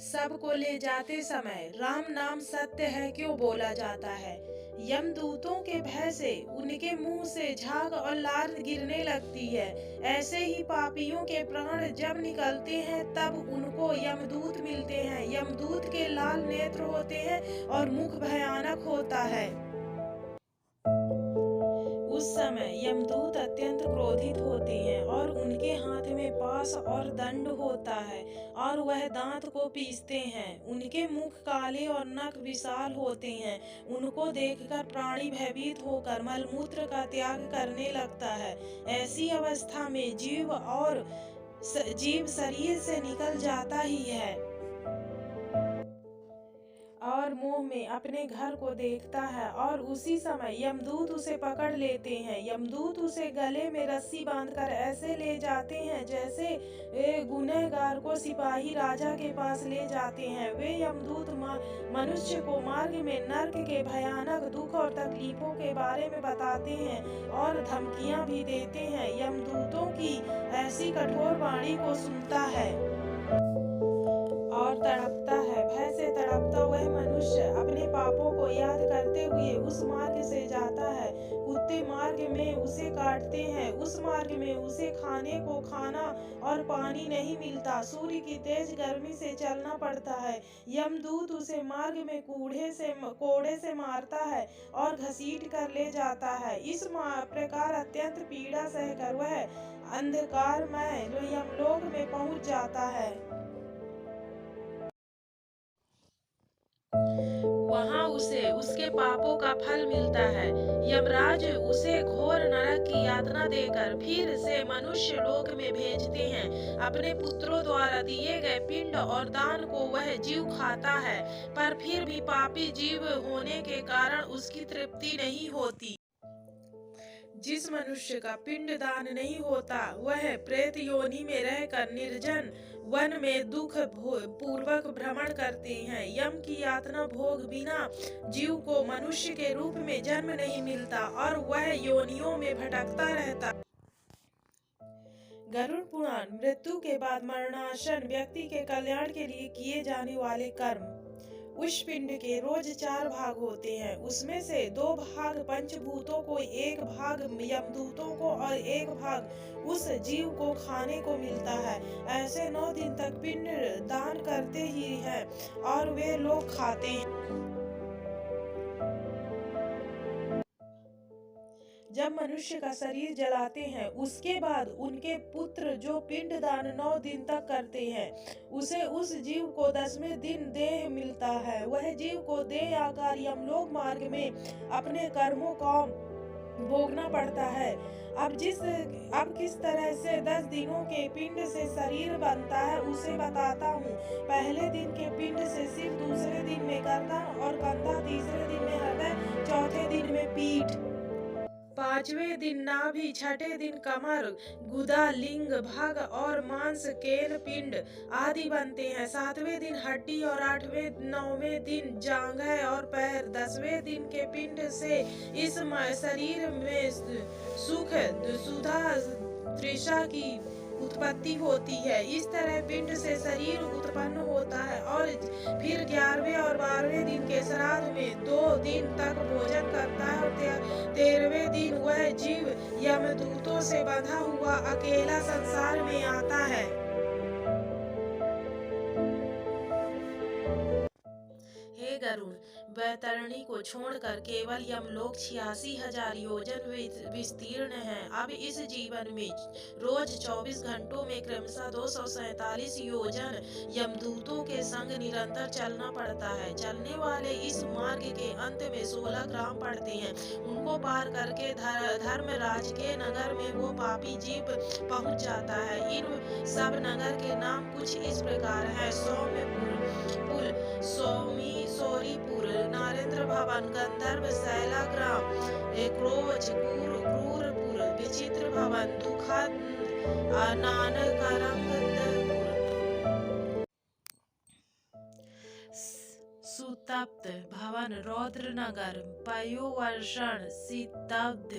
सबको ले जाते समय राम नाम सत्य है क्यों बोला जाता है? यमदूतों के भय से उनके मुंह से झाग और लार गिरने लगती है। ऐसे ही पापियों के प्राण जब निकलते हैं तब उनको यमदूत मिलते हैं। यमदूत के लाल नेत्र होते हैं और मुख भयानक होता है। उस समय यमदूत अत्यंत क्रोधित होते हैं और उनके हाथ में पास और दंड होता है और वह दांत को पीसते हैं। उनके मुख काले और नख विशाल होते हैं। उनको देखकर प्राणी भयभीत होकर मलमूत्र का त्याग करने लगता है। ऐसी अवस्था में जीव शरीर से निकल जाता ही है और मुंह में अपने घर को देखता है और उसी समय यमदूत उसे पकड़ लेते हैं। यमदूत उसे गले में रस्सी बांधकर ऐसे ले जाते हैं जैसे गुनहगार को सिपाही राजा के पास ले जाते हैं। वे यमदूत मनुष्य को मार्ग में नर्क के भयानक दुख और तकलीफों के बारे में बताते हैं और धमकियां भी देते हैं। यमदूतों की ऐसी कठोर वाणी को सुनता है और तड़पता है। भय से तड़पता वह मनुष्य अपने पापों को याद करते हुए उस मार्ग से जाता है। कुत्ते मार्ग में उसे काटते हैं। उस मार्ग में उसे खाने को खाना और पानी नहीं मिलता। सूर्य की तेज गर्मी से चलना पड़ता है। यमदूत उसे मार्ग में कोड़े से मारता है और घसीट कर ले जाता है। इस प्रकार अत्यंत पीड़ा सहकर वह अंधकारमय यमलोक में पहुंच जाता है। वहां उसे उसके पापों का फल मिलता है। यमराज उसे घोर नरक की यातना देकर फिर से मनुष्य लोक में भेजते हैं। अपने पुत्रों द्वारा दिए गए पिंड और दान को वह जीव खाता है, पर फिर भी पापी जीव होने के कारण उसकी तृप्ति नहीं होती। जिस मनुष्य का पिंड दान नहीं होता वह प्रेत योनि में रहकर निर्जन वन में दुख पूर्वक भ्रमण करते हैं। यम की यातना भोग बिना जीव को मनुष्य के रूप में जन्म नहीं मिलता और वह योनियों में भटकता रहता। गरुड़ पुराण मृत्यु के बाद मरणासन व्यक्ति के कल्याण के लिए किए जाने वाले कर्म। उस पिंड के रोज 4 भाग होते हैं। उसमें से 2 भाग पंचभूतों को, 1 भाग यमदूतों को और 1 भाग उस जीव को खाने को मिलता है। ऐसे 9 दिन तक पिंड दान करते ही हैं और वे लोग खाते हैं। जब मनुष्य का शरीर जलाते हैं उसके बाद उनके पुत्र जो पिंडदान 9 दिन तक करते हैं उसे उस जीव को 10वें दिन देह मिलता है। वह जीव को देह आकार यमलोक मार्ग में अपने कर्मों को भोगना पड़ता है। अब किस तरह से 10 दिनों के पिंड से शरीर बनता है उसे बताता हूँ। पहले दिन के पिंड से सिर, दूसरे दिन में गर्दन और कंधा, तीसरे दिन में हृदय, चौथे दिन में पीठ, 5वें दिन नाभि, छठे दिन कमर, गुदा, लिंग भाग और मांस, केन, पिंड आदि बनते हैं। 7वें दिन हड्डी और 9वें दिन जांघें और पैर। 10वें दिन के पिंड से इस शरीर में सुख, सुधा, तृषा की उत्पत्ति होती है। इस तरह पिंड से शरीर उत्पन्न होता है और फिर 11वें और 12वें दिन के श्राद्ध में 2 दिन तक भोजन करता है और 13वें दिन वह जीव यमदूतों से बंधा हुआ अकेला संसार में आता है। हे गरुड़, बैतरणी को छोड़कर केवल यमलोक 86,000 योजन विस्तीर्ण है। अब इस जीवन में रोज 24 घंटों में क्रमशः 247 योजन यमदूतों के संग निरंतर चलना पड़ता है। चलने वाले इस मार्ग के अंत में 16 ग्राम पड़ते हैं। उनको पार करके धर्मराज के नगर में वो पापी जीव पहुंच जाता है। इन सब नगर के नाम कुछ इस प्रकार है: सौम्यपुर, सोरीपुर, नारेंद्र भवन, गंधर्व शैलाग्राम, क्रोच, क्रूरपुर, विचित्र भवन, दुखा, नानकरंगपुर, सुतप्त भवन, रौद्रनगर, पयोवर्षण, शीतब्ध,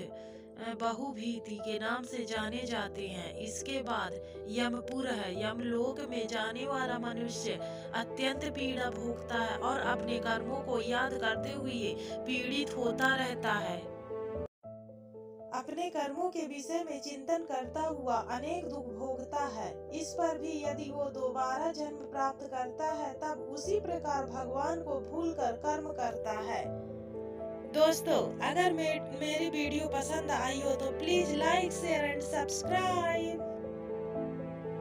बहुभीति के नाम से जाने जाते हैं। इसके बाद यमपुर है। यमलोक में जाने वाला मनुष्य अत्यंत पीड़ा भोगता है और अपने कर्मों को याद करते हुए पीड़ित होता रहता है। अपने कर्मों के विषय में चिंतन करता हुआ अनेक दुख भोगता है। इस पर भी यदि वो दोबारा जन्म प्राप्त करता है तब उसी प्रकार भगवान को भूलकर कर्म करता है। दोस्तों, अगर मेरी वीडियो पसंद आई हो तो please like, share and subscribe.